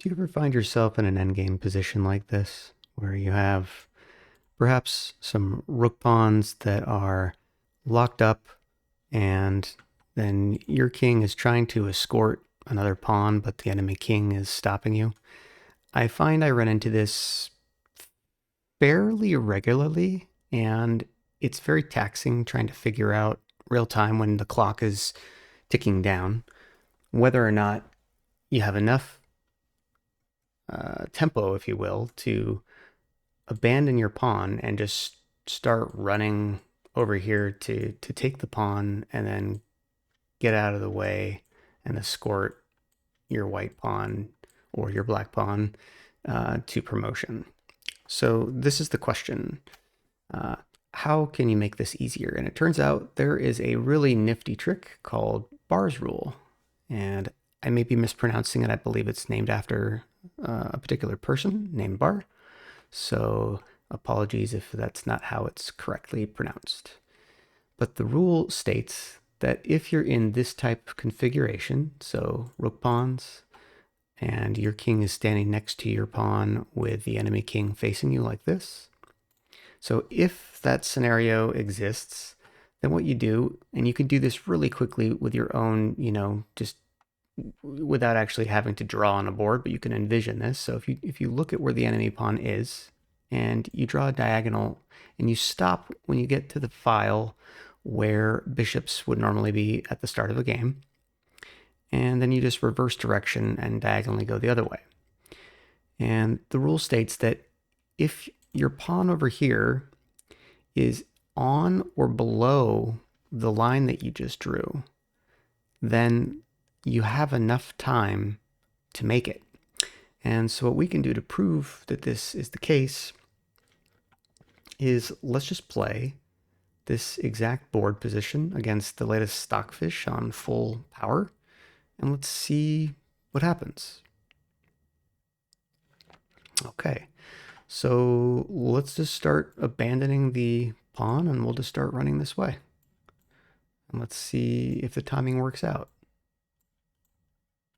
Do you ever find yourself in an endgame position like this, where you have perhaps some rook pawns that are locked up, and then your king is trying to escort another pawn, but the enemy king is stopping you? I find I run into this fairly regularly, and it's very taxing trying to figure out real time when the clock is ticking down whether or not you have enough tempo, if you will, to abandon your pawn and just start running over here to take the pawn and then get out of the way and escort your white pawn or your black pawn to promotion. So this is the question. Uh, how can you make this easier? And it turns out there is a really nifty trick called Bahr's rule. And I may be mispronouncing it. I believe it's named after a particular person named Bahr. So apologies if that's not how it's correctly pronounced. But the rule states that if you're in this type of configuration, so rook pawns, and your king is standing next to your pawn with the enemy king facing you like this. So if that scenario exists, then what you do, and you can do this really quickly with your own, just without actually having to draw on a board, but you can envision this. So if you look at where the enemy pawn is and you draw a diagonal and you stop when you get to the file where bishops would normally be at the start of a game, and then you just reverse direction and diagonally go the other way. And the rule states that if your pawn over here is on or below the line that you just drew, then you have enough time to make it. And so what we can do to prove that this is the case is let's just play this exact board position against the latest Stockfish on full power, and let's see what happens. Okay, so let's just start abandoning the pawn, and we'll just start running this way. And let's see if the timing works out.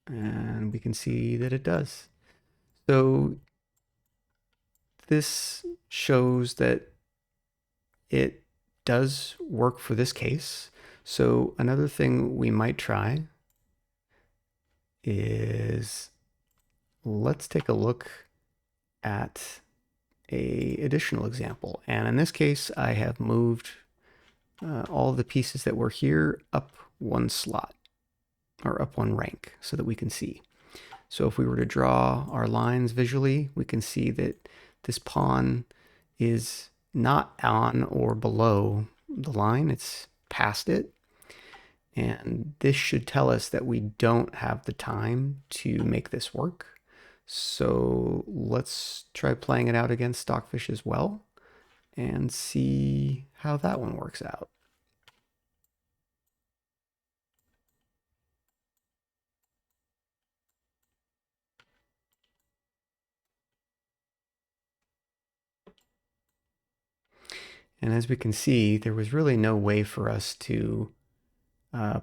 And we can see that it does. So this shows that it does work for this case. So another thing we might try is let's take a look at a additional example. And in this case, I have moved all the pieces that were here up one slot or up one rank so that we can see. So if we were to draw our lines visually, we can see that this pawn is not on or below the line, it's past it. And this should tell us that we don't have the time to make this work. So let's try playing it out against Stockfish as well and see how that one works out. And as we can see, there was really no way for us to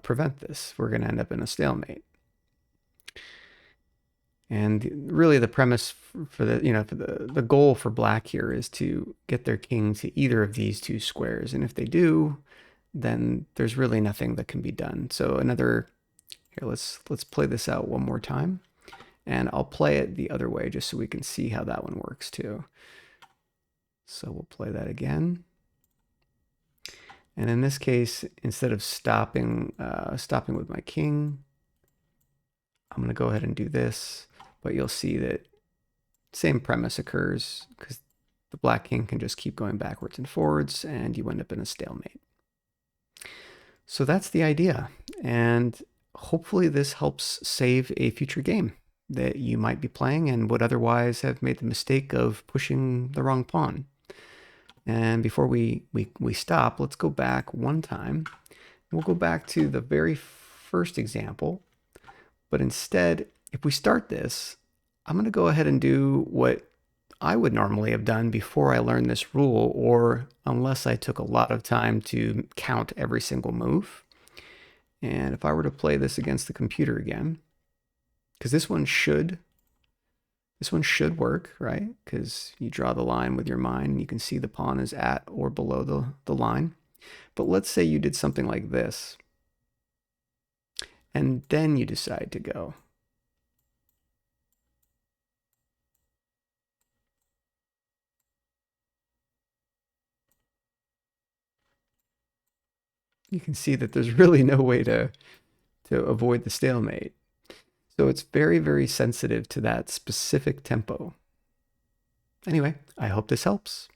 prevent this. We're going to end up in a stalemate. And really the premise for the goal for black here is to get their king to either of these two squares. And if they do, then there's really nothing that can be done. So here, let's play this out one more time. And I'll play it the other way just so we can see how that one works too. So we'll play that again. And in this case, instead of stopping with my king, I'm going to go ahead and do this. But you'll see that same premise occurs because the black king can just keep going backwards and forwards, and you end up in a stalemate. So that's the idea. And hopefully this helps save a future game that you might be playing and would otherwise have made the mistake of pushing the wrong pawn. And before we stop, let's go back one time. We'll go back to the very first example. But instead, if we start this, I'm going to go ahead and do what I would normally have done before I learned this rule, or unless I took a lot of time to count every single move. And if I were to play this against the computer again, because this one should This one should work, right? Because you draw the line with your mind and you can see the pawn is at or below the line. But let's say you did something like this, and then you decide to go. You can see that there's really no way to avoid the stalemate. So it's very, very sensitive to that specific tempo. Anyway, I hope this helps.